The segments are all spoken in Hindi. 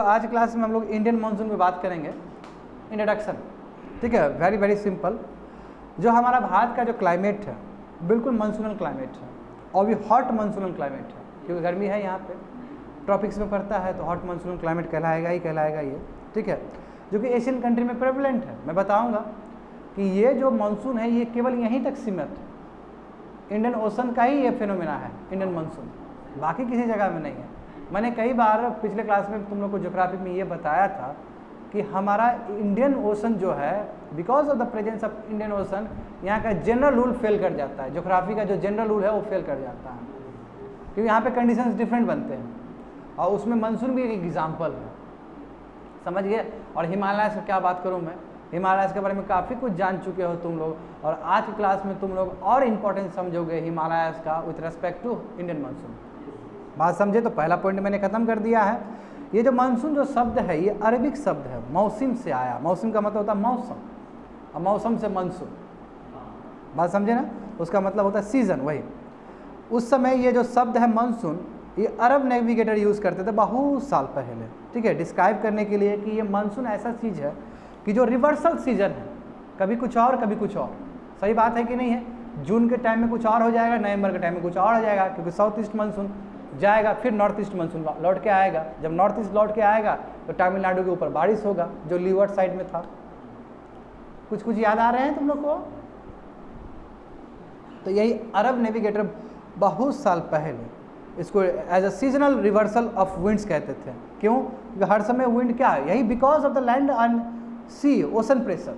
तो आज क्लास में हम लोग इंडियन मानसून पे बात करेंगे, इंट्रोडक्शन। ठीक है, वेरी वेरी सिंपल। जो हमारा भारत का जो क्लाइमेट है बिल्कुल मानसूनल क्लाइमेट है, और भी हॉट मानसूनल क्लाइमेट है, क्योंकि गर्मी है यहाँ पे, ट्रॉपिक्स में पड़ता है, तो हॉट मानसूनल क्लाइमेट कहलाएगा ये। ठीक है, जो कि एशियन कंट्री में प्रेवलेंट है। मैं बताऊँगा कि ये जो मानसून है ये केवल यहीं तक सीमित है, इंडियन ओशन का ही ये फिनोमेना है इंडियन मानसून, बाकी किसी जगह में नहीं है। मैंने कई बार पिछले क्लास में तुम लोग को ज्योग्राफी में ये बताया था कि हमारा इंडियन ओशन जो है, because of the presence of Indian ocean, यहाँ का जनरल रूल फेल कर जाता है। ज्योग्राफी का जो जनरल रूल है वो फेल कर जाता है, क्योंकि यहाँ पे कंडीशंस डिफरेंट बनते हैं, और उसमें मानसून भी एक एग्जाम्पल है। समझ गए। और हिमालय से क्या बात करूँ मैं, हिमालय के बारे में काफ़ी कुछ जान चुके हो तुम लोग, और आज की क्लास में तुम लोग और इम्पोर्टेंस समझोगे हिमालय का with respect to Indian monsoon. बात समझे। तो पहला पॉइंट मैंने खत्म कर दिया है। ये जो मानसून जो शब्द है ये अरबिक शब्द है, मौसम से आया। मौसम का मतलब होता है मौसम, और मौसम से मानसून, बात समझे ना, उसका मतलब होता है सीजन। वही उस समय ये जो शब्द है मानसून, ये अरब नेविगेटर यूज़ करते थे बहुत साल पहले। ठीक है, डिस्क्राइब करने के लिए कि ये मानसून ऐसा चीज़ है कि जो रिवर्सल सीजन है, कभी कुछ और कभी कुछ और। सही बात है कि नहीं है। जून के टाइम में कुछ और हो जाएगा, नवंबर के टाइम में कुछ और हो जाएगा, क्योंकि साउथ ईस्ट मानसून जाएगा, फिर नॉर्थ ईस्ट मानसून लौट के आएगा। जब नॉर्थ ईस्ट लौट के आएगा तो तमिलनाडु के ऊपर बारिश होगा, जो लीवर्ड साइड में था। कुछ कुछ याद आ रहे हैं तुम लोग को। तो यही अरब नेविगेटर बहुत साल पहले इसको as a seasonal reversal of winds कहते थे। क्यों? क्योंकि हर समय विंड क्या है, यही because of the land and sea ocean pressure.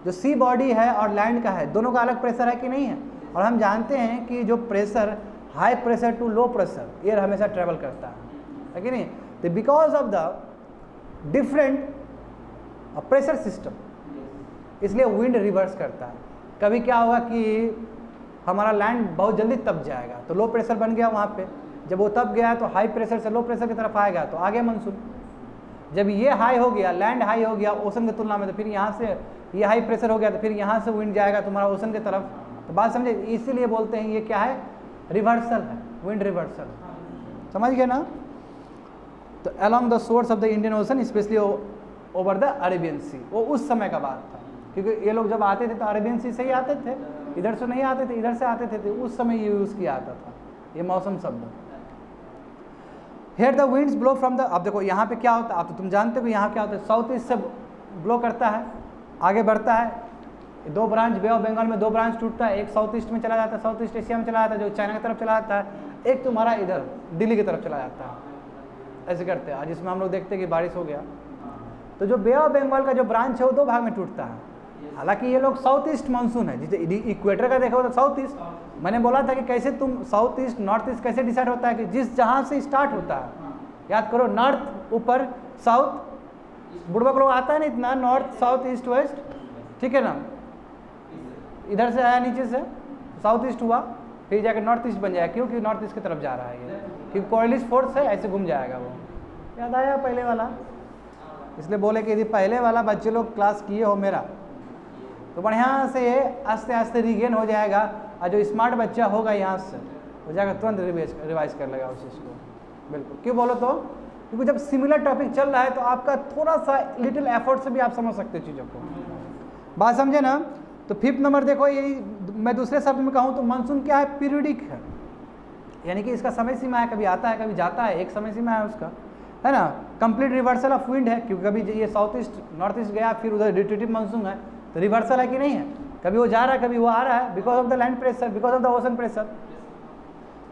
जो सी बॉडी है और लैंड का है, दोनों का अलग प्रेशर है कि नहीं है। और हम जानते हैं कि जो pressure high pressure to low pressure, air हमेशा ट्रेवल करता है कि नहीं। तो because of the different pressure system, इसलिए विंड रिवर्स करता है। कभी क्या होगा कि हमारा लैंड बहुत जल्दी तप जाएगा, तो लो प्रेशर बन गया वहाँ पे। जब वो तप गया तो हाई प्रेशर से लो प्रेशर की तरफ आएगा, तो आगे मानसून। जब ये हाई हो गया, लैंड हाई हो गया ओशन की तुलना में, तो फिर यहाँ से ये हाई प्रेशर हो गया, तो फिर यहाँ से विंड जाएगा तुम्हारा ओशन की तरफ। तो बात समझे, इसीलिए बोलते हैं ये क्या है, रिवर्सल है, विंड रिवर्सल। समझ गए ना। तो along the source of the Indian Ocean, specially over the Arabian Sea, वो उस समय का बात था, क्योंकि ये लोग जब आते थे तो अरेबियन सी से ही आते थे, इधर से नहीं आते थे, इधर से आते थे, तो उस समय ये यूज़ किया आता था ये मौसम शब्द। Here the winds blow from the, अब देखो यहाँ पे क्या होता है, आप तो तुम जानते हो यहाँ क्या होता है, साउथ ईस्ट से ब्लो करता है, आगे बढ़ता है। दो ब्रांच, बे ऑफ बंगाल में दो ब्रांच टूटता है, एक साउथ ईस्ट में चला जाता है, साउथ ईस्ट एशिया में चला जाता है, जो चाइना की तरफ चला जाता है, एक तुम्हारा इधर दिल्ली की तरफ चला जाता है। ऐसे करते हैं, जिसमें हम लोग देखते हैं कि बारिश हो गया। तो जो बे ऑफ बंगाल का जो ब्रांच है वो दो भाग में टूटता है। हालांकि ये लोग साउथ ईस्ट मानसून है, जिसे इक्वेटर का देखा हो तो साउथ ईस्ट। मैंने बोला था कि कैसे तुम साउथ ईस्ट नॉर्थ ईस्ट कैसे डिसाइड होता है, कि जिस जहाँ से स्टार्ट होता है, याद करो, नॉर्थ ऊपर, साउथ बुढ़बक लोग आता है ना इतना, नॉर्थ साउथ ईस्ट वेस्ट, ठीक है ना। इधर से आया नीचे से साउथ ईस्ट हुआ, फिर जाकर नॉर्थ ईस्ट बन जाएगा, क्योंकि नॉर्थ ईस्ट की तरफ जा रहा है ये, क्योंकि कोरिलिस फोर्स है, ऐसे घूम जाएगा वो। याद आया पहले वाला, इसलिए बोले कि यदि पहले वाला बच्चे लोग क्लास किए हो मेरा, तो बढ़िया से ये आस्ते आस्ते रिगेन हो जाएगा, और जो स्मार्ट बच्चा होगा यहाँ से वो जाकर तुरंत रिवाइज कर लेगा उस चीज़ को। बिल्कुल, क्यों बोलो तो, क्योंकि जब सिमिलर टॉपिक चल रहा है तो आपका थोड़ा सा लिटिल एफर्ट से भी आप समझ सकते हो चीज़ों को। बात समझे ना। तो फिफ्थ नंबर देखो, यही मैं दूसरे शब्द में कहूँ तो मानसून क्या है, पीरियडिक है, यानी कि इसका समय सीमा है, कभी आता है कभी जाता है, एक समय सीमा है उसका, है ना। कंप्लीट रिवर्सल ऑफ विंड है, क्योंकि कभी ये साउथ ईस्ट नॉर्थ ईस्ट गया, फिर उधर रिट्रीटिव मानसून है, तो रिवर्सल है कि नहीं है, कभी वो जा रहा है कभी वो आ रहा है, because of the land pressure, because of the ocean pressure.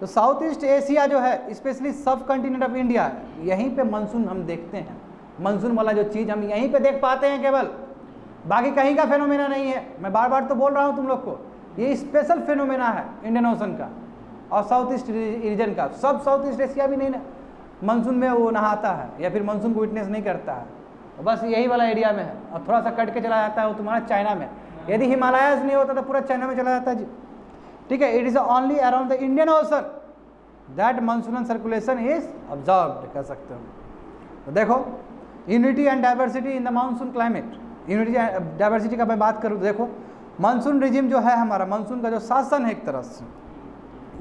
तो साउथ ईस्ट एशिया जो है, स्पेशली सब कंटिनेंट ऑफ इंडिया, यहीं पे मानसून हम देखते हैं। मानसून वाला जो चीज़ हम यहीं पे देख पाते हैं केवल, बाकी कहीं का फेनोमेना नहीं है। मैं बार बार तो बोल रहा हूँ तुम लोग को, ये स्पेशल फेनोमेना है इंडियन ओशन का और साउथ ईस्ट रीजन का। सब साउथ ईस्ट एशिया भी नहीं ना मानसून में वो नहाता है, या फिर मानसून को विटनेस नहीं करता है, बस यही वाला एरिया में है, और थोड़ा सा कट के चला जाता है वो तुम्हारा चाइना में। यदि हिमालयस नहीं होता तो पूरा चाइना में चला जाता है जी। ठीक है, it is only around the Indian ocean that monsoonal circulation is observed, कह सकते हो। तो देखो, unity and diversity in the monsoon climate. Unity diversity का मैं बात करूँ तो देखो, मानसून रिजिम जो है हमारा, मानसून का जो शासन है एक तरह से,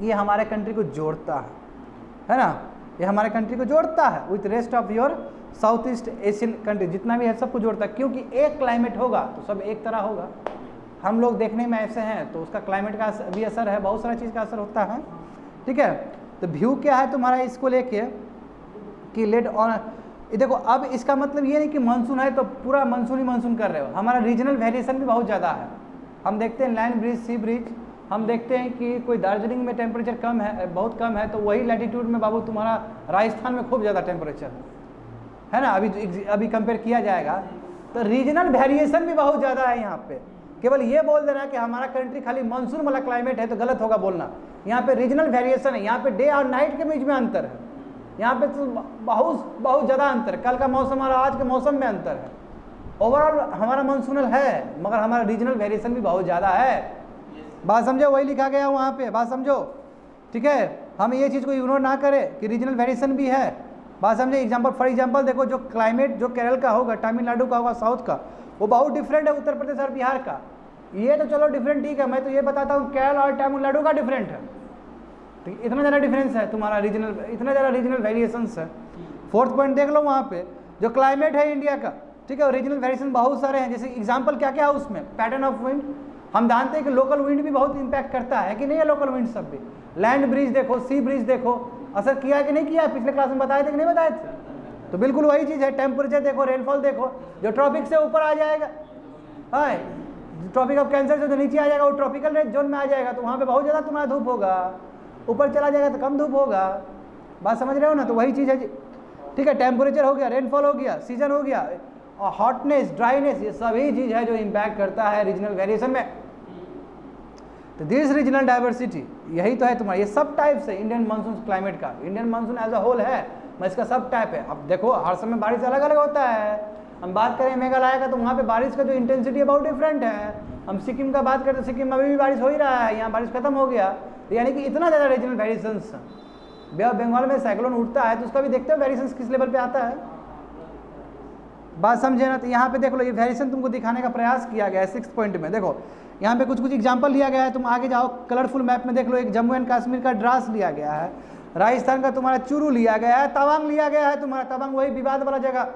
ये हमारे कंट्री को जोड़ता है ना, ये हमारे कंट्री को जोड़ता है with rest of your south east Asian country जितना भी है सबको जोड़ता है, क्योंकि एक क्लाइमेट होगा तो सब एक तरह होगा। हम लोग देखने में ऐसे हैं तो उसका क्लाइमेट का भी असर है, बहुत सारा चीज़ का असर होता है, ठीक है। तो व्यू क्या है तुम्हारा इसको लेके कि लेट ऑन, देखो अब इसका मतलब ये नहीं कि मानसून है तो पूरा मानसून ही मानसून कर रहे हो, हमारा रीजनल वेरिएशन भी बहुत ज़्यादा है। हम देखते हैं लैंड ब्रिज, सी ब्रिज, हम देखते हैं कि कोई दार्जिलिंग में टेम्परेचर कम है, बहुत कम है, तो वही लैटिट्यूड में बाबू तुम्हारा राजस्थान में खूब ज़्यादा टेम्परेचर है ना। अभी कंपेयर किया जाएगा तो रीजनल वेरिएशन भी बहुत ज़्यादा है यहाँ पे। केवल ये बोल देना कि हमारा कंट्री खाली मानसून वाला क्लाइमेट है तो गलत होगा बोलना। यहाँ पे रीजनल वेरिएशन है, यहाँ पे डे और नाइट के बीच में अंतर है, यहाँ पे तो बहुत ज़्यादा अंतर है। कल का मौसम और आज के मौसम में अंतर है। ओवरऑल हमारा मानसूनल है मगर हमारा रीजनल वेरिएशन भी बहुत ज़्यादा है। बात समझो, वही लिखा गया वहाँ पे, बात समझो, ठीक है। हम ये चीज़ को इग्नोर ना करें कि रीजनल वेरिएशन भी है, बात समझे। एग्जाम्पल फॉर एग्जाम्पल देखो, जो क्लाइमेट जो केरल का होगा, तमिलनाडु का होगा, साउथ का, वो बहुत डिफरेंट है उत्तर प्रदेश और बिहार का। ये तो चलो डिफरेंट ठीक है, मैं तो ये बताता हूँ केरल और तमिलनाडु का डिफरेंट है, ठीक, इतना ज़्यादा डिफरेंस है तुम्हारा रीजनल, इतना ज़्यादा रीजनल वेरिएशंस है। फोर्थ पॉइंट देख लो वहाँ पे, जो क्लाइमेट है इंडिया का, ठीक है, और रीजनल वेरिएशन बहुत सारे हैं। जैसे एग्जाम्पल क्या क्या है उसमें, पैटर्न ऑफ विंड, हम जानते हैं कि लोकल विंड भी बहुत इंपैक्ट करता है कि नहीं है, लोकल विंड सब भी। लैंड ब्रिज देखो, सी ब्रिज देखो, असर किया है कि नहीं किया, पिछले क्लास में बताए थे कि नहीं बताए थे, तो बिल्कुल वही चीज़ है। टेम्परेचर देखो, रेनफॉल देखो, जो ट्रॉपिक से ऊपर आ जाएगा, हाँ, ट्रॉपिक ऑफ कैंसर से जो नीचे आ जाएगा वो ट्रॉपिकल जोन में आ जाएगा, तो वहाँ पे बहुत ज़्यादा तुम्हारा धूप होगा, ऊपर चला जाएगा तो कम धूप होगा। बात समझ रहे हो ना, तो वही चीज़ है जी, ठीक है। टेम्परेचर हो गया, रेनफॉल हो गया, सीजन हो गया, और हॉटनेस, ड्राइनेस, ये सभी चीज़ है जो इम्पैक्ट करता है रीजनल वेरिएशन में। तो दिस रीजनल डाइवर्सिटी, यही तो है तुम्हारा, ये सब टाइप्स है इंडियन मानसून क्लाइमेट का। Indian monsoon as a whole है, मैं इसका सब टाइप है। अब देखो हर समय बारिश अलग अलग होता है। हम बात करें मेघालय का, तो वहाँ पे बारिश का जो इंटेंसिटी है बहुत डिफरेंट है। हम सिक्किम का बात करें तो सिक्किम में अभी भी बारिश हो ही रहा है, यहाँ बारिश खत्म हो गया, तो यानी कि इतना ज़्यादा regional variations. Bay of Bengal में साइक्लोन उठता है तो उसका भी देखते हो वेरिएशंस किस लेवल पे आता है, बात समझे ना। तो यहाँ पे देख लो, ये वेरिएशन तुमको दिखाने का प्रयास किया गया है 6 पॉइंट में। देखो यहाँ पे कुछ कुछ एग्जांपल लिया गया है, तुम आगे जाओ कलरफुल मैप में देख लो। एक जम्मू एंड कश्मीर का द्रास लिया गया है, राजस्थान का तुम्हारा चूरू लिया गया है, तवांग लिया गया है तुम्हारा। तवांग वही विवाद वाला जगह,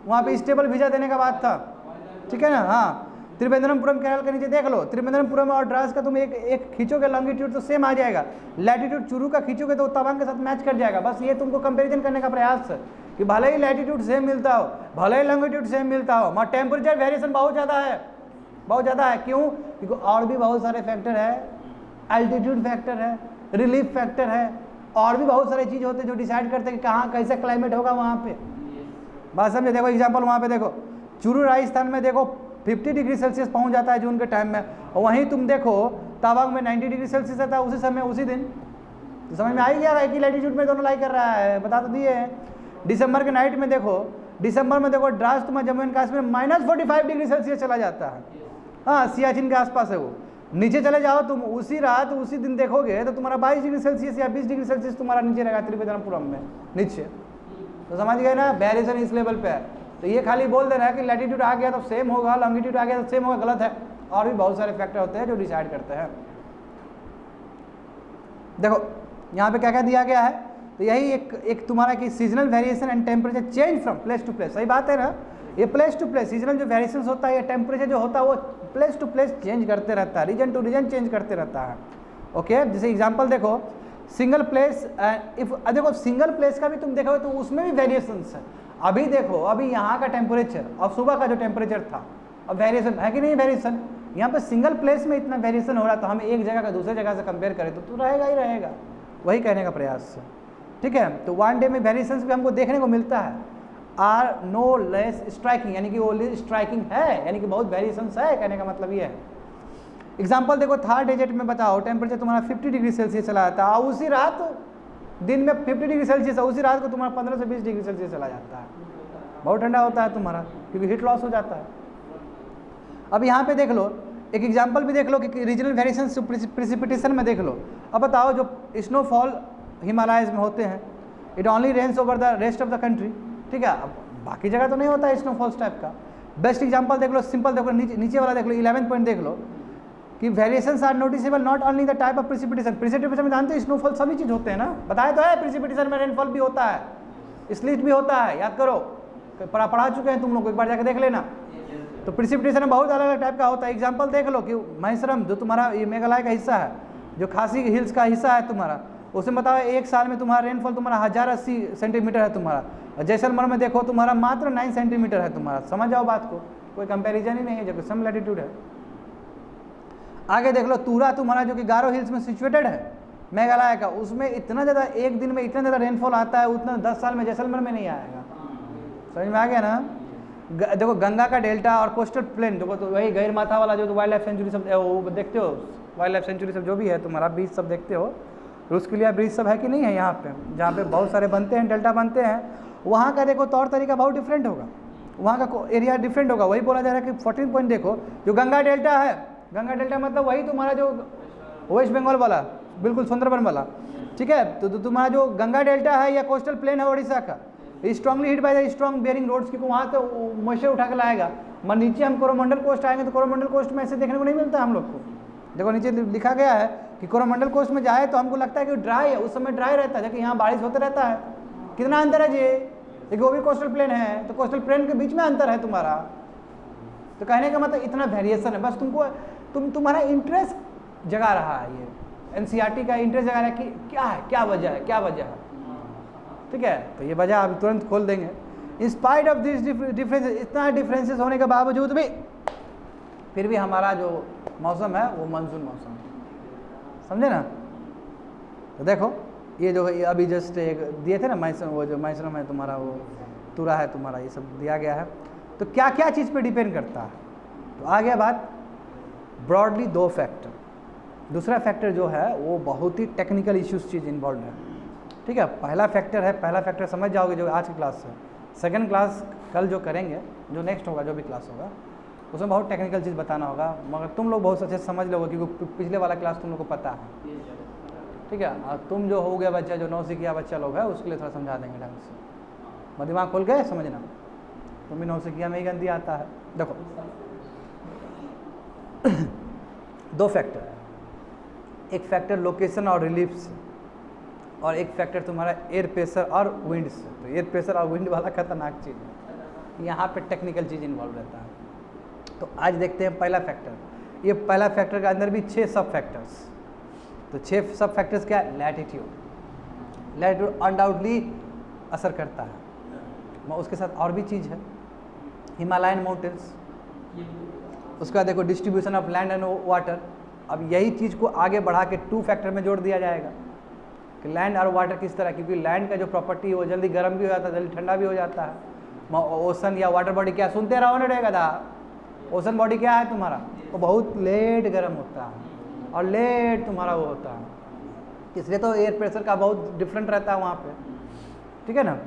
वहाँ पे स्टेबल वीजा देने का बात था, ठीक है ना। हाँ, त्रिवेंद्रमपुरम केरल के नीचे देख लो, त्रिवेंद्रमपुरम और द्रास का तुम एक खींचोगे लॉन्गिट्यूड तो सेम आ जाएगा, लैटिट्यूड चूरू का खींचोगे तो तवांग के साथ मैच कर जाएगा। बस ये तुमको कंपैरिजन करने का प्रयास है कि भले ही लैटिट्यूड सेम मिलता हो, भले ही लॉन्गिट्यूड सेम मिलता हो, मगर टेम्परेचर वेरिएशन बहुत ज़्यादा है, बहुत ज़्यादा है। क्यों? क्योंकि और भी बहुत सारे फैक्टर है, एल्टीट्यूड फैक्टर है, रिलीफ फैक्टर है, और भी बहुत सारे चीज़ होते हैं जो डिसाइड करते हैं कि कहाँ कैसा क्लाइमेट होगा वहाँ पे। बात समझे। देखो एग्जाम्पल वहाँ पे देखो, चूरू राजस्थान में देखो 50 डिग्री सेल्सियस पहुँच जाता है जून के टाइम में, और वहीं तुम देखो तवांग में 90 डिग्री सेल्सियस आता है उसी समय उसी दिन। तो समझ में आ ही गया, एक ही लैटिट्यूड में दोनों लाई कर रहा है, बता तो दिए हैं। दिसंबर के नाइट में देखो, दिसंबर में देखो द्रास तुम्हारा Jammu and Kashmir -45 degree Celsius चला जाता है। हाँ, सियाचिन के आसपास है वो। नीचे चले जाओ तुम, उसी रात उसी दिन देखोगे तो तुम्हारा 22 डिग्री सेल्सियस या 20 डिग्री सेल्सियस तुम्हारा नीचे रहेगा त्रिवेंद्रपुरम में नीचे। तो समझ गए ना, वेरिएशन इस लेवल पे है। तो ये खाली बोल दे रहा है कि लैटिट्यूड आ गया तो सेम होगा, लॉन्गिट्यूड आ गया तो सेम होगा, गलत है। और भी बहुत सारे फैक्टर होते हैं जो डिसाइड करते हैं। देखो यहाँ पे क्या क्या दिया गया है, तो यही एक तुम्हारा कि seasonal variation and temperature change from place to place. सही बात है ना, ये प्लेस टू प्लेस सीजनल जो वेरिएशंस होता है, ये टेम्परेचर जो होता है वो प्लेस टू प्लेस चेंज करते रहता है, रीजन टू रीजन चेंज करते रहता है। ओके, जैसे एग्जांपल देखो सिंगल प्लेस, इफ देखो सिंगल प्लेस का भी तुम देखोगे तो उसमें भी वेरिएशंस है। अभी देखो, अभी यहाँ का टेम्परेचर और सुबह का जो टेम्परेचर था, अब वेरिएशन है कि नहीं, वेरिएशन यहाँ पे सिंगल प्लेस में इतना वेरिएशन हो रहा है, तो हम एक जगह का दूसरे जगह से कंपेयर करें तो रहेगा ही रहेगा, वही कहने का प्रयास है, ठीक है। तो वन डे में वेरिएशंस भी हमको देखने को मिलता है, आर नो लेस स्ट्राइकिंग, यानी कि वो स्ट्राइकिंग है, यानी कि बहुत वेरिएशंस है, कहने का मतलब ये है। एग्जाम्पल देखो, थर्ड डेजेट में बताओ टेम्परेचर तुम्हारा 50 डिग्री सेल्सियस चला जाता है, उसी रात दिन में 50 डिग्री सेल्सियस है, उसी रात को तुम्हारा 15 से 20 डिग्री सेल्सियस चला जाता है, बहुत ठंडा होता है तुम्हारा, क्योंकि हीट लॉस हो जाता है। अब यहाँ पे देख लो, एक एग्जाम्पल भी देख लो कि रीजनल वेरिएशन प्रेसिपिटेशन में देख लो। अब बताओ, जो स्नोफॉल हिमालयज में होते हैं, it only rains over the rest of the country, ठीक है। अब बाकी जगह तो नहीं होता है स्नोफॉल्स टाइप का। बेस्ट एग्जाम्पल देख लो, सिंपल देखो, नीचे वाला देख लो, 11 पॉइंट देख लो कि variations are noticeable not only the type of precipitation. Precipitation में जानते हो स्नोफॉल सभी चीज़ होते हैं ना, बताया तो है, प्रेसिपिटेशन में रेनफॉल भी होता है, स्लीट भी होता है, याद करो, पढ़ा चुके हैं तुम लोग, एक बार जाकर देख लेना। तो प्रिसिपिटेशन बहुत अलग अलग टाइप का होता है। एग्जाम्पल देख लो कि महेश्वरम जो तुम्हारा ये मेघालय का हिस्सा है, जो खासी हिल्स का हिस्सा है तुम्हारा, उसमें बताओ एक साल में तुम्हारा रेनफॉल तुम्हारा 1080 सेंटीमीटर है तुम्हारा, और जैसलमेर में देखो तुम्हारा मात्र 9 सेंटीमीटर है तुम्हारा। समझ जाओ बात को, कोई कंपैरिजन ही नहीं है, जो कि सम लैटिट्यूड है। आगे देख लो तुरा तुम्हारा जो कि गारो हिल्स में सिचुएटेड है मेघालय का, उसमें इतना ज़्यादा एक दिन में इतना ज़्यादा रेनफॉल आता है, उतना 10 साल में जैसलमेर में नहीं आएगा। समझ में आ गया ना। देखो गंगा का डेल्टा और कोस्टल प्लेन, देखो तो वही गैर माथा वाला जो वाइल्ड लाइफ सेंचुरी सब वो देखते हो, वाइल्ड लाइफ सेंचुरी सब जो भी है तुम्हारा बीच सब देखते हो, रुस्कुलिया ब्रिज सब है कि नहीं है यहाँ पे, जहाँ पे बहुत सारे बनते हैं, डेल्टा बनते हैं, वहाँ का देखो तौर तरीका बहुत डिफरेंट होगा, वहाँ का एरिया डिफरेंट होगा। वही बोला जा रहा है कि 14 पॉइंट देखो जो गंगा डेल्टा है, गंगा डेल्टा मतलब वही तुम्हारा जो वेस्ट बंगाल वाला, बिल्कुल सुंदरबन वाला, ठीक है। तो तुम्हारा जो गंगा डेल्टा है या कोस्टल प्लेन है उड़ीसा का, strongly hit by the strong bearing roads, क्योंकि वहाँ तो मॉइस्चर उठा के लाएगा। मगर नीचे हम कोरोमंडल कोस्ट आएंगे तो कोरोमंडल कोस्ट में ऐसे देखने को नहीं मिलता हम लोग को। देखो नीचे लिखा गया है कि कोरोमंडल कोस्ट में जाए तो हमको लगता है कि ड्राई है, उस समय ड्राई रहता है, जबकि यहाँ बारिश होते रहता है। कितना अंतर है जी, देखिए वो भी कोस्टल प्लेन है, तो कोस्टल प्लेन के बीच में अंतर है तुम्हारा। तो कहने का मतलब इतना वेरिएशन है, बस तुमको तुम्हारा इंटरेस्ट जगा रहा है, ये एनसीईआरटी का इंटरेस्ट जगा रहा है कि क्या है, क्या वजह है, क्या वजह है, ठीक है। तो ये वजह अभी तुरंत खोल देंगे। In spite of this differences, इतना डिफरेंसेस होने के बावजूद भी फिर भी हमारा जो मौसम है वो मानसून मौसम है, समझे ना। तो देखो ये जो ये अभी जस्ट एक दिए थे ना वो जो मैसूर है तुम्हारा, वो तुरा है तुम्हारा, ये सब दिया गया है। तो क्या क्या चीज़ पे डिपेंड करता है, तो आ गया बात ब्रॉडली 2 फैक्टर। दूसरा फैक्टर जो है वो बहुत ही टेक्निकल इश्यूज चीज़ इन्वॉल्व है, ठीक है। पहला फैक्टर है, पहला फैक्टर समझ जाओगे जो आज की क्लास है। सेकंड क्लास कल जो करेंगे, जो नेक्स्ट होगा, जो भी क्लास होगा, उसमें बहुत टेक्निकल चीज़ बताना होगा, मगर तुम लोग बहुत अच्छे से समझ लोगे क्योंकि पिछले वाला क्लास तुम लोग को पता है, ठीक है। और तुम जो हो गया बच्चा, जो नौसिखिया बच्चा लोग है, उसके लिए थोड़ा समझा देंगे ढंग से, दिमाग खोल के समझना। तुम भी नौसिखिया में ही गंदी आता है। देखो 2 फैक्टर है, एक फैक्टर लोकेशन और रिलीफ से, और एक फैक्टर तुम्हारा एयर प्रेशर और विंड से। तो एयर प्रेशर और विंड वाला खतरनाक चीज़ है, यहाँ पे टेक्निकल चीज़ इन्वॉल्व रहता है। तो आज देखते हैं पहला फैक्टर। ये पहला फैक्टर के अंदर भी 6 सब फैक्टर्स। तो 6 सब फैक्टर्स क्या है? लैटिट्यूड, लैटिट्यूड अनडाउटली असर करता है। उसके साथ और भी चीज़ है, हिमालयन माउंटेन्स, उसका देखो distribution of land and water. अब यही चीज़ को आगे बढ़ा के 2 फैक्टर में जोड़ दिया जाएगा कि लैंड और वाटर किस तरह, क्योंकि लैंड का जो प्रॉपर्टी है वो जल्दी गर्म भी हो जाता है, जल्दी ठंडा भी हो जाता है। ओशन या वाटर बॉडी क्या सुनते रहो ना रहेगा था, ओशन बॉडी क्या है तुम्हारा, वो बहुत लेट गर्म होता है और लेट तुम्हारा वो होता है, इसलिए तो एयर प्रेशर का बहुत डिफरेंट रहता है वहाँ पे, ठीक है ना।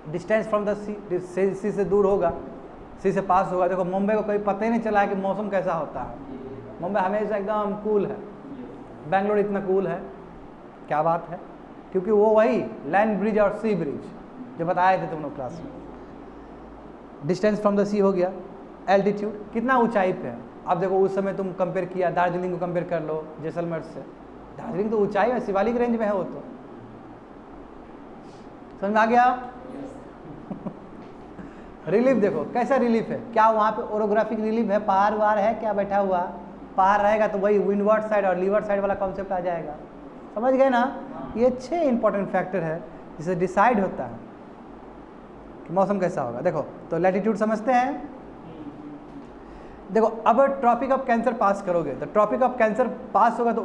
डिस्टेंस फ्रॉम द सी से दूर होगा, सी से पास होगा। देखो मुंबई को कभी पता ही नहीं चला है कि मौसम कैसा होता है, मुंबई हमेशा एकदम कूल है, बेंगलोर इतना कूल है, क्या बात है, क्योंकि वो वही लैंड ब्रिज और सी ब्रिज जो बताए थे तुम लोग क्लास में। डिस्टेंस फ्रॉम द सी हो गया, एल्टीट्यूड कितना ऊंचाई पे है। अब देखो उस समय तुम कंपेयर किया, दार्जिलिंग को कंपेयर कर लो जैसलमेर से, दार्जिलिंग तो ऊंचाई है, शिवालिक रेंज में है वो, तो समझ में आ गया। रिलीफ देखो कैसा रिलीफ है, क्या वहाँ पे ओरोग्राफिक रिलीफ है, पहाड़ वहाड़ है क्या बैठा हुआ, पहाड़ रहेगा तो वही विंडवर्ड साइड और लीवर्ड साइड वाला कॉन्सेप्ट आ जाएगा, समझ गए ना। ये 6 इंपॉर्टेंट फैक्टर है जिससे डिसाइड होता है कि मौसम कैसा होगा। देखो तो लैटिट्यूड समझते हैं। देखो अब ट्रॉपिक ऑफ कैंसर पास करोगे तो ट्रॉपिक ऑफ कैंसर पास होगा तो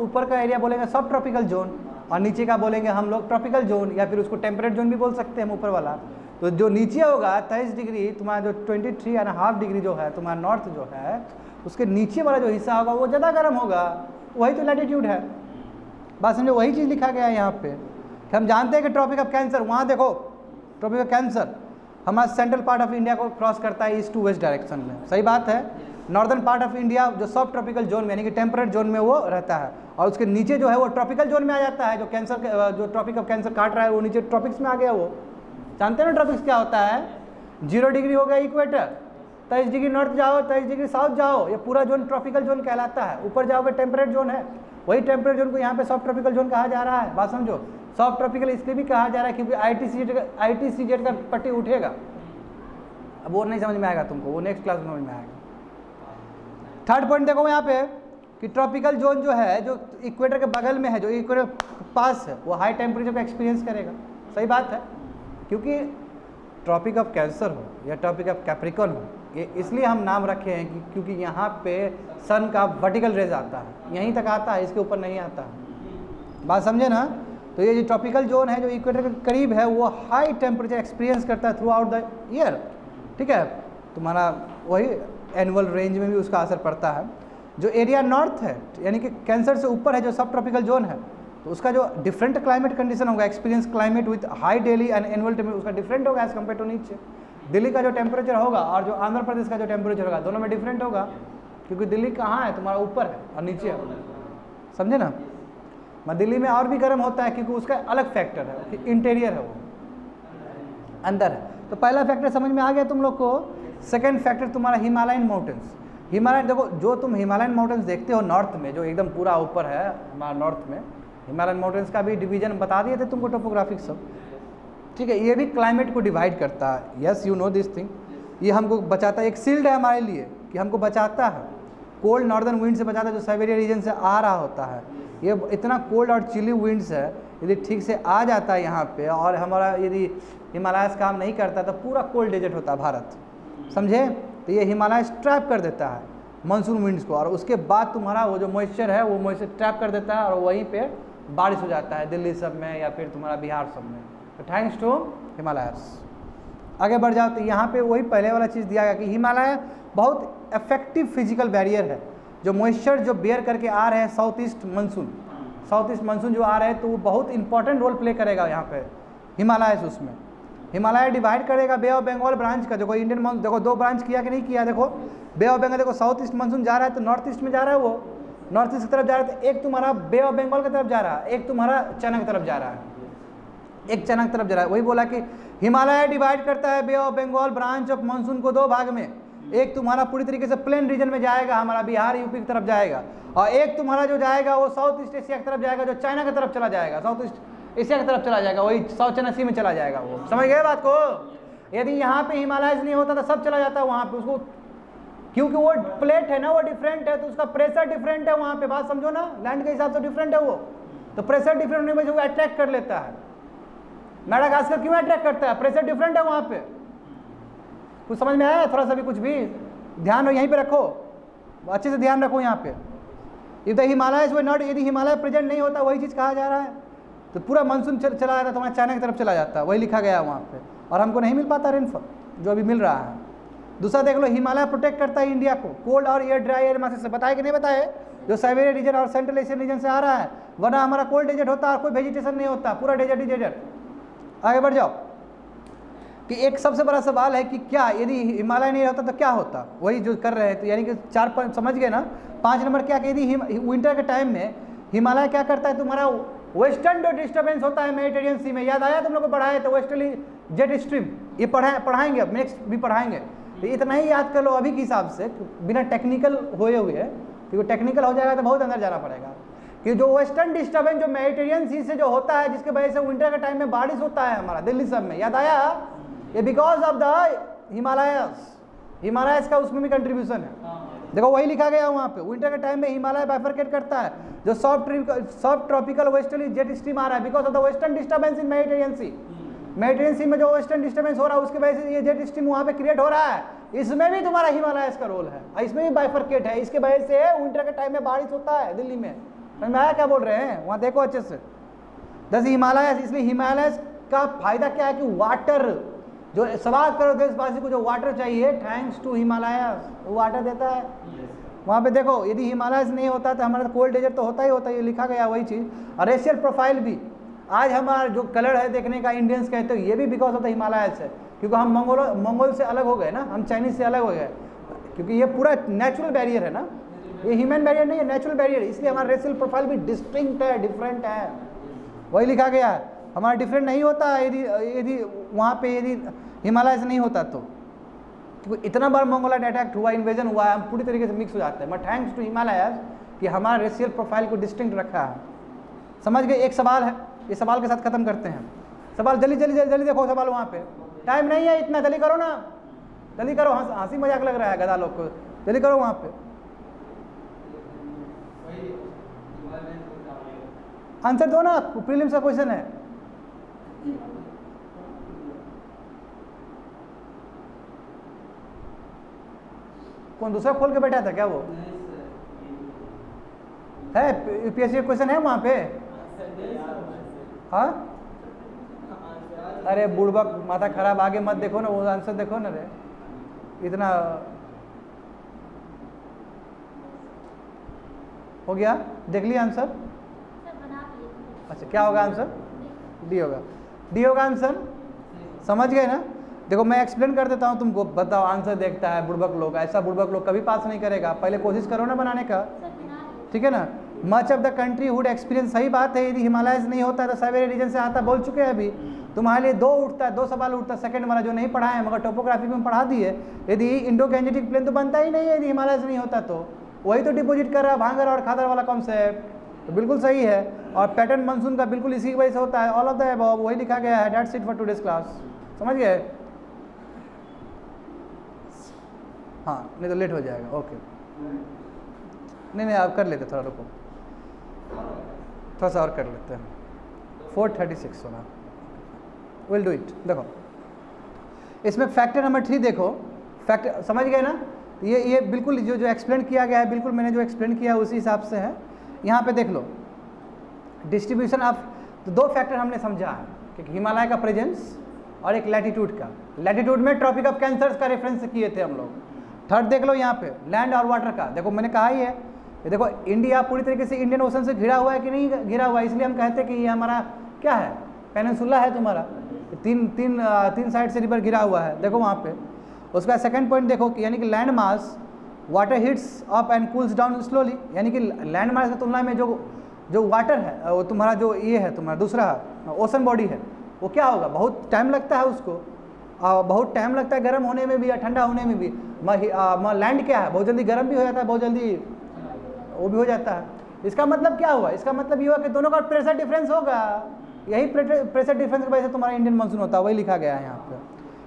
ऊपर का एरिया बोलेंगे सब ट्रॉपिकल जोन, और नीचे का बोलेंगे हम लोग ट्रॉपिकल जोन, या फिर उसको टेम्परेट जोन भी बोल सकते हैं हम ऊपर वाला। तो जो नीचे होगा 23 डिग्री, तुम्हारा जो 23.5 डिग्री जो है तुम्हारा नॉर्थ जो है, उसके नीचे वाला जो हिस्सा होगा वो ज़्यादा गर्म होगा, वही तो लैटिट्यूड है। बात समझो, वही चीज़ लिखा गया है यहाँ पे कि हम जानते हैं कि ट्रॉपिक ऑफ कैंसर, वहाँ देखो ट्रॉपिक ऑफ कैंसर हमारा सेंट्रल पार्ट ऑफ इंडिया को क्रॉस करता है ईस्ट टू वेस्ट डायरेक्शन में, सही बात है। नॉर्दर्न पार्ट ऑफ इंडिया जो सब ट्रॉपिकल जोन में यानी कि टेम्परेट जोन में वो रहता है, और उसके नीचे जो है वो ट्रॉपिकल जोन में आ जाता है। जो कैंसर जो ट्रॉपिक ऑफ कैंसर काट रहा है वो नीचे ट्रॉपिक्स में आ गया। वो जानते हैं ना ट्रॉपिक्स क्या होता है, 0 डिग्री हो गया इक्वेटर, 23 डिग्री नॉर्थ जाओ, 23 डिग्री साउथ जाओ, ये पूरा जोन ट्रॉपिकल जोन कहलाता है। ऊपर जाओगे टेम्परेट जोन है, वही टेम्परेट जोन को यहाँ पे सब ट्रॉपिकल जोन कहा जा रहा है, बात समझो। सॉफ्ट ट्रॉपिकल इसलिए भी कहा जा रहा है क्योंकि ITCZ का पट्टी उठेगा। अब वो नहीं समझ में आएगा तुमको, वो नेक्स्ट क्लास में समझ में आएगा। थर्ड पॉइंट देखो यहाँ पे कि ट्रॉपिकल जोन जो है, जो इक्वेटर के बगल में है, जो इक्वेटर पास है, वो हाई टेम्परेचर का एक्सपीरियंस करेगा। सही बात है, क्योंकि ट्रॉपिक ऑफ कैंसर हो या ट्रॉपिक ऑफ कैप्रिकॉर्न हो, ये इसलिए हम नाम रखे हैं कि क्योंकि यहाँ पे सन का वर्टिकल रेज आता है, यहीं तक आता है, इसके ऊपर नहीं आता है। बात समझे ना? तो ये जो ट्रॉपिकल जोन है जो इक्वेटर के करीब है, वो हाई टेम्परेचर एक्सपीरियंस करता है थ्रू आउट द ईयर। ठीक है, तुम्हारा वही एनुअल रेंज में भी उसका असर पड़ता है। जो एरिया नॉर्थ है, यानी कि कैंसर से ऊपर है, जो सब ट्रॉपिकल जोन है, तो उसका जो डिफरेंट क्लाइमेट कंडीशन होगा, experience climate with high daily and annual temperature, उसका डिफरेंट होगा एज कम्पेयर टू नीचे। दिल्ली का जो टेम्परेचर होगा और जो आंध्र प्रदेश का जो टेम्परेचर होगा, दोनों में डिफरेंट होगा, क्योंकि दिल्ली कहाँ है, तुम्हारा ऊपर है और नीचे है। समझे ना? दिल्ली में और भी गर्म होता है क्योंकि उसका अलग फैक्टर है कि इंटीरियर है, वो अंदर है। तो पहला फैक्टर समझ में आ गया तुम लोग को। सेकंड फैक्टर तुम्हारा हिमालयन माउंटेन्स। हिमालयन, देखो जो तुम हिमालयन माउंटेन्स देखते हो नॉर्थ में, जो एकदम पूरा ऊपर है हमारा नॉर्थ में, हिमालयन माउंटेन्स का भी डिवीजन बता दिए थे तुमको, टोपोग्राफिक सब। ठीक है, ये भी क्लाइमेट को डिवाइड करता है। Yes, you know this thing. ये हमको बचाता है, एक शील्ड है हमारे लिए कि हमको बचाता है कोल्ड नॉर्दर्न विंड से, बचाता है जो साइबेरिया रीजन से आ रहा होता है। ये इतना कोल्ड और चिली विंड्स है, यदि ठीक से आ जाता है यहाँ पे और हमारा यदि हिमालयस काम नहीं करता तो पूरा कोल्ड डेजर्ट होता है भारत। समझे? तो ये हिमालय ट्रैप कर देता है मानसून विंड्स को, और उसके बाद तुम्हारा वो जो मॉइस्चर है वो मॉइस्चर ट्रैप कर देता है और वहीं पे बारिश हो जाता है दिल्ली सब में या फिर तुम्हारा बिहार सब में। तो थैंक्स टू हिमालयस। आगे बढ़ जाओ तो यहाँ पे वही पहले वाला चीज़ दिया गया कि हिमालय बहुत इफेक्टिव फिजिकल बैरियर है। जो मॉइस्चर जो बेयर करके आ रहे हैं साउथ ईस्ट मानसून जो आ रहे हैं, तो वो बहुत इंपॉर्टेंट रोल प्ले करेगा यहाँ पे हिमालय। उसमें हिमालय डिवाइड करेगा बे ऑफ बंगाल ब्रांच का। देखो इंडियन मानसून, देखो दो ब्रांच किया कि नहीं किया। देखो बे ऑफ बंगाल, देखो साउथ ईस्ट मानसून जा रहा है तो नॉर्थ ईस्ट में जा रहा है, वो नॉर्थ ईस्ट की तरफ जा रहा है। तो एक तुम्हारा बे ऑफ बंगाल की तरफ जा रहा है, एक तुम्हारा चाइना की तरफ जा रहा है, एक चाइना की तरफ जा रहा है। वही बोला कि हिमालय डिवाइड करता है Bay of Bengal branch of monsoon को दो भाग में। एक तुम्हारा पूरी तरीके से प्लेन रीजन में जाएगा, हमारा बिहार यूपी की तरफ जाएगा, और एक तुम्हारा जो जाएगा वो साउथ ईस्ट एशिया की तरफ जाएगा, जो चाइना की तरफ चला जाएगा, साउथ ईस्ट एशिया की तरफ चला जाएगा, वही साउथ चाइना सी में चला जाएगा। वो समझ गए बात को? यदि यहाँ पे हिमालय नहीं होता तो सब चला जाता है वहाँ पे, उसको क्योंकि वो प्लेट है ना, वो डिफरेंट है, तो उसका प्रेशर डिफरेंट है वहाँ पे। बात समझो ना, लैंड के हिसाब से डिफरेंट है वो, तो प्रेशर डिफरेंट होने में वो अट्रैक्ट कर लेता है। मेडागास्कर क्यों अट्रैक्ट करता है? प्रेशर डिफरेंट है वहाँ पे। कुछ समझ में आया? थोड़ा सा भी कुछ भी ध्यान यहीं पे रखो, अच्छे से ध्यान रखो यहाँ पे। If the Himalayas were not, यदि हिमालय प्रेजेंट नहीं होता, वही चीज़ कहा जा रहा है, तो पूरा मानसून चला जाता, तुम्हारा चाइना की तरफ चला जाता, वही लिखा गया है वहाँ पे, और हमको नहीं मिल पाता रेनफॉल जो अभी मिल रहा है। दूसरा देख लो, हिमालय प्रोटेक्ट करता है इंडिया को कोल्ड और एयर ड्राई एयर मासेस से। बताए कि नहीं बताए? जो साइबेरिया रीजन और सेंट्रल एशियन रीजन से आ रहा है, वरना हमारा कोल्ड डेजर्ट होता है और कोई वेजिटेशन नहीं होता, पूरा डेजर्ट ही डेजर्ट। आगे बढ़ जाओ कि एक सबसे बड़ा सवाल है कि क्या यदि हिमालय नहीं होता तो क्या होता? वही जो कर रहे हैं, तो यानी कि 4 5 समझ गए ना। 5 नंबर क्या कि यदि विंटर के टाइम में हिमालय क्या करता है, तुम्हारा वेस्टर्न जो डिस्टर्बेंस होता है मेडिटेरियन सी में, याद आया तुम लोग को पढ़ाए तो वेस्टर्ली जेट स्ट्रीम, ये पढ़ाएंगे, अब नेक्स्ट भी पढ़ाएंगे। तो इतना ही याद कर लो अभी के हिसाब से, बिना टेक्निकल होए हुए, क्योंकि टेक्निकल हो जाएगा तो बहुत अंदर जाना पड़ेगा। कि जो वेस्टर्न डिस्टर्बेंस जो मेडिटेरियन सी से जो होता है, जिसके वजह से विंटर के टाइम में बारिश होता है हमारा दिल्ली सब में, याद आया? ये बिकॉज ऑफ द हिमालयस का उसमें भी कंट्रीब्यूशन है। देखो वही लिखा गया वहाँ पे, विंटर के टाइम में हिमालय बाइफरकेट करता है। जो soft tropical westerly jet stream आ रहा है, because of the western disturbance in Mediterranean sea. Mediterranean sea में जो वेस्टर्न डिस्टर्बेंस हो रहा है, उसकी वजह से ये जेट स्ट्रीम वहाँ पे क्रिएट हो रहा है। इसमें भी तुम्हारा हिमालयस का रोल है, इसमें भी बाइफरकेट है। इसके वजह से विंटर के टाइम में बारिश होता है दिल्ली में। समझ में आया क्या बोल रहे हैं? वहाँ देखो अच्छे से। दस हिमालयस, इसलिए हिमालयस का फायदा क्या है कि वाटर, जो सवाल करो देशवासी को जो वाटर चाहिए, थैंक्स टू हिमालयस, वो वाटर देता है। वहाँ पे देखो, यदि हिमालयस नहीं होता तो हमारा कोल्ड डेजर्ट तो होता ही होता है, ये लिखा गया वही चीज़। और रेशियल प्रोफाइल भी, आज हमारा जो कलर है देखने का इंडियंस कहते हो, ये भी बिकॉज ऑफ द हिमालयस है, क्योंकि हम मंगोल से अलग हो गए ना, हम चाइनीज से अलग हो गए, क्योंकि ये पूरा नेचुरल बैरियर है ना, ये ह्यूमन बैरियर नहीं है, नेचुरल बैरियर, इसलिए हमारा रेशियल प्रोफाइल भी डिस्टिंक्ट है, डिफरेंट है, वही लिखा गया है। हमारा डिफरेंट नहीं होता यदि वहाँ पे यदि हिमालय से नहीं होता तो, क्योंकि इतना बार मंगोलाइट अटैक हुआ, इन्वेजन हुआ है, हम पूरी तरीके से मिक्स हो जाते हैं। बट थैंक्स टू हिमालयस कि हमारा रेशियल प्रोफाइल को डिस्टिंक्ट रखा है। समझ गए? एक सवाल है इस सवाल के साथ खत्म करते हैं। सवाल जल्दी जल्दी जल्दी जल्दी देखो सवाल वहाँ पे, टाइम नहीं है इतना, जल्दी करो ना, जल्दी करो, हंसी मजाक लग रहा है गधा लोग को, जल्दी करो वहाँ पे। आंसर दो ना, प्रीलिम्स का क्वेश्चन है। कौन दूसरा खोल के बैठा था क्या वो? है यूपीएससी क्वेश्चन है वहाँ पे? हाँ, अरे बुड़बक माथा खराब, आगे मत देखो ना, वो आंसर देखो ना रे, इतना हो गया, देख लिया आंसर? अच्छा क्या होगा आंसर? डी होगा, डी होगा आंसर, समझ गए ना? देखो मैं एक्सप्लेन कर देता हूँ तुमको, बताओ आंसर देखता है बुड़बक लोग, ऐसा बुड़बक लोग कभी पास नहीं करेगा, पहले कोशिश करो ना बनाने का, ठीक है ना? Much of the country would experience, सही बात है, यदि हिमालयस नहीं होता तो साइबेरियन रीजन से आता, बोल चुके हैं अभी। तुम्हारे लिए दो सवाल उठता है, सेकंड वाला जो नहीं पढ़ा है मगर टोपोग्राफी में पढ़ा दिए, यदि इंडो गैंजेटिक प्लेन तो बनता ही नहीं है यदि हिमालयस नहीं होता तो, वही तो डिपोजिट कर रहा है भांगर और खादर वाला कॉन्सेप्ट, तो बिल्कुल सही है। और पैटर्न मानसून का बिल्कुल इसी वजह से होता है, ऑल ऑफ द अबव, वही लिखा गया है, that's it for today's class, समझ गए? हाँ नहीं तो लेट हो जाएगा, ओके, नहीं आप कर लेते, थोड़ा रुको, थोड़ा सा और कर लेते हैं, 4:36 होगा, विल डू इट। देखो इसमें फैक्टर नंबर 3 देखो, फैक्टर समझ गए ना? ये बिल्कुल जो एक्सप्लेन किया गया है, बिल्कुल मैंने जो एक्सप्लेन किया है उसी हिसाब से है। यहाँ पे देख लो डिस्ट्रीब्यूशन ऑफ, तो 2 फैक्टर हमने समझा है कि हिमालय का प्रेजेंस और एक लैटिट्यूड का, लैटिट्यूड में ट्रॉपिक ऑफ कैंसर का रेफरेंस किए थे हम लोग। थर्ड देख लो यहाँ पे लैंड और वाटर का, देखो मैंने कहा ही है, ये देखो इंडिया पूरी तरीके से इंडियन ओशन से घिरा हुआ है कि नहीं घिरा हुआ है, इसलिए हम कहते हैं कि ये हमारा क्या है, पेनिनसुला है तुम्हारा, तीन साइड से रिवर घिरा हुआ है, देखो वहाँ पे। उसका सेकंड पॉइंट देखो कि यानी कि land mass, water heats up and cools down slowly, यानी कि लैंड मास की तुलना में जो वाटर है, वो तुम्हारा जो ये है तुम्हारा दूसरा ओशन बॉडी है, वो क्या होगा, बहुत टाइम लगता है उसको, बहुत टाइम लगता है गर्म होने में भी या ठंडा होने में भी। लैंड क्या है, बहुत जल्दी गर्म भी हो जाता है, बहुत जल्दी वो भी हो जाता है। इसका मतलब क्या हुआ, इसका मतलब ये हुआ कि दोनों का प्रेशर डिफरेंस होगा, यही प्रेशर डिफरेंस की वजह से तुम्हारा इंडियन मानसून होता है, वही लिखा गया है यहाँ पे,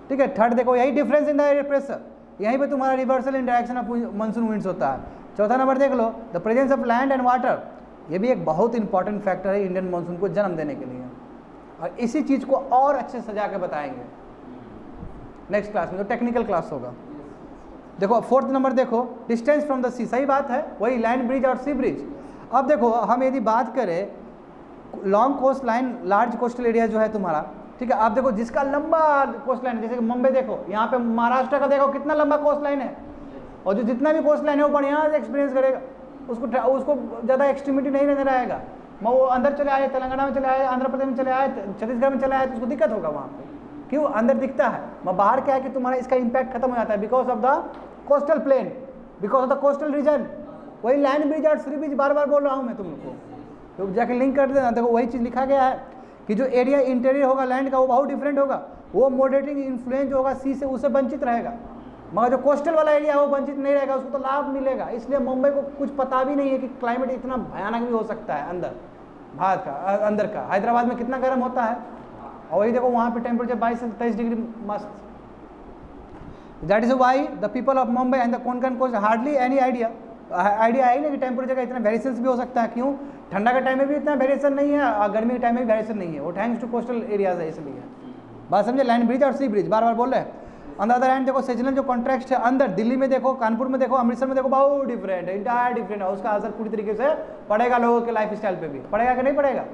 ठीक है। थर्ड देखो यही difference in the air pressure, यहीं पे तुम्हारा reversal in direction of monsoon winds होता है। चौथा नंबर देख लो the presence of land and water, ये भी एक बहुत इंपॉर्टेंट फैक्टर है इंडियन मानसून को जन्म देने के लिए, और इसी चीज़ को और अच्छे सजा के बताएंगे नेक्स्ट क्लास में, जो टेक्निकल क्लास होगा। देखो फोर्थ नंबर देखो डिस्टेंस फ्रॉम द सी, सही बात है, वही लैंड ब्रिज और सी ब्रिज। अब देखो हम यदि बात करें long coast line, large coastal area जो है तुम्हारा, ठीक है, आप देखो जिसका लंबा कोस्ट लाइन है, जैसे कि मुंबई देखो, यहाँ पे महाराष्ट्र का देखो कितना लंबा कोस्ट लाइन है, और जो जितना भी कोस्ट लाइन है वो बढ़िया से एक्सपीरियंस करेगा, उसको ज़्यादा एक्सट्रीमिटी नहीं नजर आएगा। वो अंदर चले आए, तेलंगाना में चले आए, आंध्र प्रदेश में चले आए, छत्तीसगढ़ में चले आए, तो उसको दिक्कत होगा वहाँ पे, क्यों, अंदर दिखता है, वहाँ बाहर क्या है कि तुम्हारा इसका इम्पैक्ट खत्म हो जाता है because of the coastal plain, because of the coastal region. वही लैंड ब्रिज और सी ब्रिज बार बार बोल रहा हूँ मैं तुम लोग को, तो जाके लिंक कर देना। देखो वही चीज़ लिखा गया है कि जो एरिया इंटीरियर होगा लैंड का वो बहुत डिफरेंट होगा, वो मॉडरेटिंग इन्फ्लुएंस होगा सी से, उससे वंचित रहेगा, मगर जो कोस्टल वाला एरिया है वो वंचित नहीं रहेगा, उसको तो लाभ मिलेगा। इसलिए मुंबई को कुछ पता भी नहीं है कि क्लाइमेट इतना भयानक भी हो सकता है अंदर भारत का, अंदर का हैदराबाद में कितना गर्म होता है, और वही देखो वहाँ पे टेम्परेचर 22 से 23 डिग्री मस्त। That is why the people of Mumbai and the Konkan coast hardly any idea है ही नहीं कि टेम्परेचर का इतना वेरिएशंस भी हो सकता है। क्यों, ठंडा के टाइम में भी इतना वेरिएशन नहीं है और गर्मी के टाइम में भी वेरिएशन नहीं है, वो थैंक्स टू कोस्टल एरियाज है, इसलिए बात समझे। लैंड ब्रिज और सी ब्रिज बार बार बोल रहे हैं। ऑन द अदर हैंड देखो सीजनल जो कॉन्ट्रैक्ट है अंदर, दिल्ली में देखो, कानपुर में देखो, अमृतसर में देखो, बहुत डिफरेंट है, इंटायर डिफरेंट है, उसका असर पूरी तरीके से पड़ेगा लोगों के लाइफ स्टाइल पे भी, पड़ेगा कि नहीं पड़ेगा,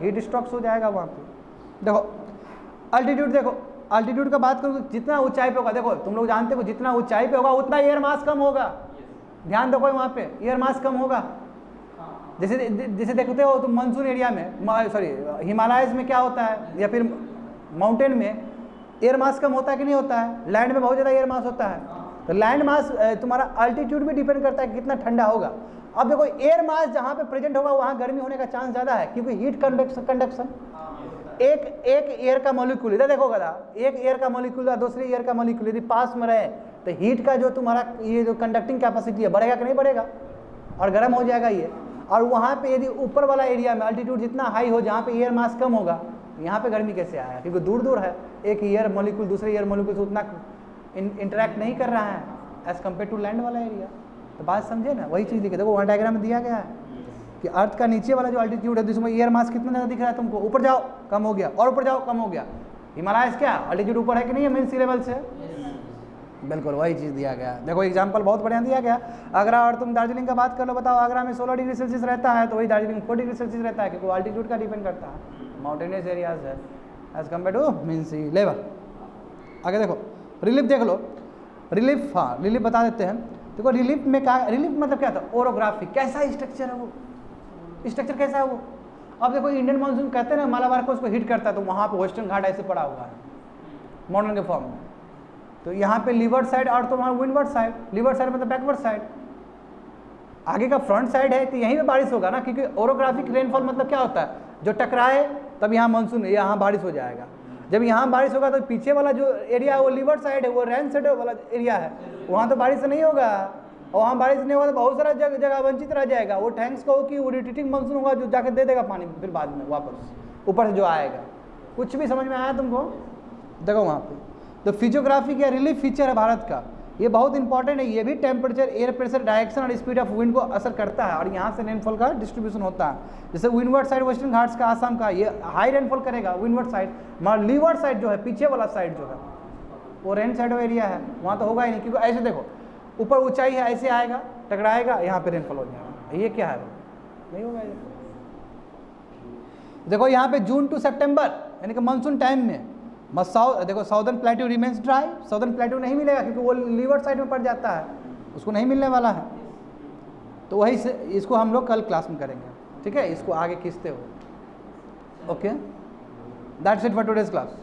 हीट स्ट्रोक्स हो जाएगा वहाँ पे। देखो अल्टीट्यूड, देखो अल्टीट्यूड का बात करूँ, जितना ऊंचाई पे होगा, देखो तुम लोग जानते हो जितना ऊंचाई पे होगा उतना एयर मास कम होगा, ध्यान देखो वहाँ पे एयर मास कम होगा। जैसे देखते हो तुम मानसून एरिया में, सॉरी हिमालयस में क्या होता है, या फिर माउंटेन में एयर मास कम होता है कि नहीं होता है, लैंड में बहुत ज़्यादा एयर मास होता है। तो लैंड मास तुम्हारा अल्टीट्यूड भी डिपेंड करता है कि कितना ठंडा होगा। अब देखो एयर मास जहाँ पे प्रेजेंट होगा वहाँ गर्मी होने का चांस ज़्यादा है, क्योंकि हीट कंडक्शन, एक एयर का मॉलिक्यूल, इधर देखो गधा, एक एयर का मॉलिक्यूल और दूसरी एयर का मॉलिक्यूल यदि पास में रहे तो हीट का जो तुम्हारा ये जो कंडक्टिंग कैपेसिटी है बढ़ेगा कि नहीं बढ़ेगा, और गर्म हो जाएगा ये। और वहाँ पे यदि ऊपर वाला एरिया में अल्टीट्यूड जितना हाई हो, जहाँ पे एयर मास कम होगा, यहाँ पे गर्मी कैसे आया? क्योंकि दूर दूर है, एक एयर मॉलिक्यूल दूसरे एयर मॉलिक्यूल से उतना इंटरेक्ट नहीं कर रहा है एज कम्पेयर टू लैंड वाला एरिया। तो बात समझे ना, वही चीज़ लिखे। देखो वहाँ डायग्राम में दिया गया है कि अर्थ का नीचे वाला जो अल्टीट्यूड है जिसमें एयर मास कितना ज़्यादा दिख रहा है तुमको, ऊपर जाओ कम हो गया, और ऊपर जाओ कम हो गया। हिमालय क्या अल्टीट्यूड ऊपर है कि नहीं है मीन सी लेवल से? बिल्कुल वही चीज़ दिया गया। देखो एग्जाम्पल बहुत बढ़िया दिया गया। आगरा और तुम दार्जिलिंग का बात कर लो, बताओ आगरा में 16 डिग्री सेल्सियस रहता है तो वही दार्जिलिंग 4 डिग्री सेल्सियस रहता है, क्योंकि अल्टीट्यूड का डिपेंड करता है, माउंटेनियस एरियाज है as compare to mean sea level. आगे देखो रिलीफ देख लो, रिलीफ, हाँ रिलीफ बता देते हैं। देखो रिलीफ में क्या, रिलीफ मतलब क्या था? ओरोग्राफी, कैसा स्ट्रक्चर है वो, स्ट्रक्चर कैसा है वो। अब देखो इंडियन मानसून कहते हैं ना मालाबार को उसको हिट करता है, तो वहाँ पे वेस्टर्न घाट ऐसे पड़ा हुआ है मॉडर्न के फॉर्म में। तो यहाँ पे लीवर्ड साइड और तो वहाँ विंडवर्ड साइड, लीवर्ड साइड मतलब बैकवर्ड साइड, आगे का फ्रंट साइड है तो यहीं पे बारिश होगा ना, क्योंकि ओरोग्राफिक रेनफॉल मतलब क्या होता है? जो टकराए तब यहाँ मानसून, यहाँ बारिश हो जाएगा। जब यहाँ बारिश होगा तो पीछे वाला जो एरिया है वो लीवर्ड साइड है, वो रेन साइड वाला एरिया है, वहाँ तो बारिश नहीं होगा। और वहाँ बारिश नहीं होगा तो बहुत सारा जगह वंचित रह जाएगा। वो थैंक्स कहो कि वो रिटेटिंग मानसून होगा जो जाके दे देगा पानी फिर बाद में वापस ऊपर से जो आएगा। कुछ भी समझ में आया तुमको? देखो वहाँ पे तो फिजियोग्राफी क्या रिलीफ फीचर है भारत का, ये बहुत इंपॉर्टेंट है। ये भी टेम्परेचर, एयर प्रेशर, डायरेक्शन और स्पीड ऑफ विंड को असर करता है, और यहाँ से रेनफॉल का डिस्ट्रीब्यूशन होता है। जैसे विंडवर्ड साइड वेस्टर्न घाट्स का, आसाम का, ये हाई रेनफॉल करेगा विंडवर्ड साइड, मगर लीवर्ड साइड जो है पीछे वाला साइड जो है वो रेन साइड एरिया है, वहाँ तो होगा ही नहीं। क्योंकि ऐसे देखो ऊपर ऊंचाई है, ऐसे आएगा टकराएगा, यहाँ पे रेनफॉल हो जाएगा। ये क्या है? नहीं होगा। देखो यहाँ पे जून टू सितंबर यानी कि मानसून टाइम में देखो southern plateau remains dry, southern plateau नहीं मिलेगा क्योंकि वो लीवर्ड साइड में पड़ जाता है, उसको नहीं मिलने वाला है। तो वही से इसको हम लोग कल क्लास में करेंगे, ठीक है, इसको आगे खींचते हुए। Okay, that's it for today's class.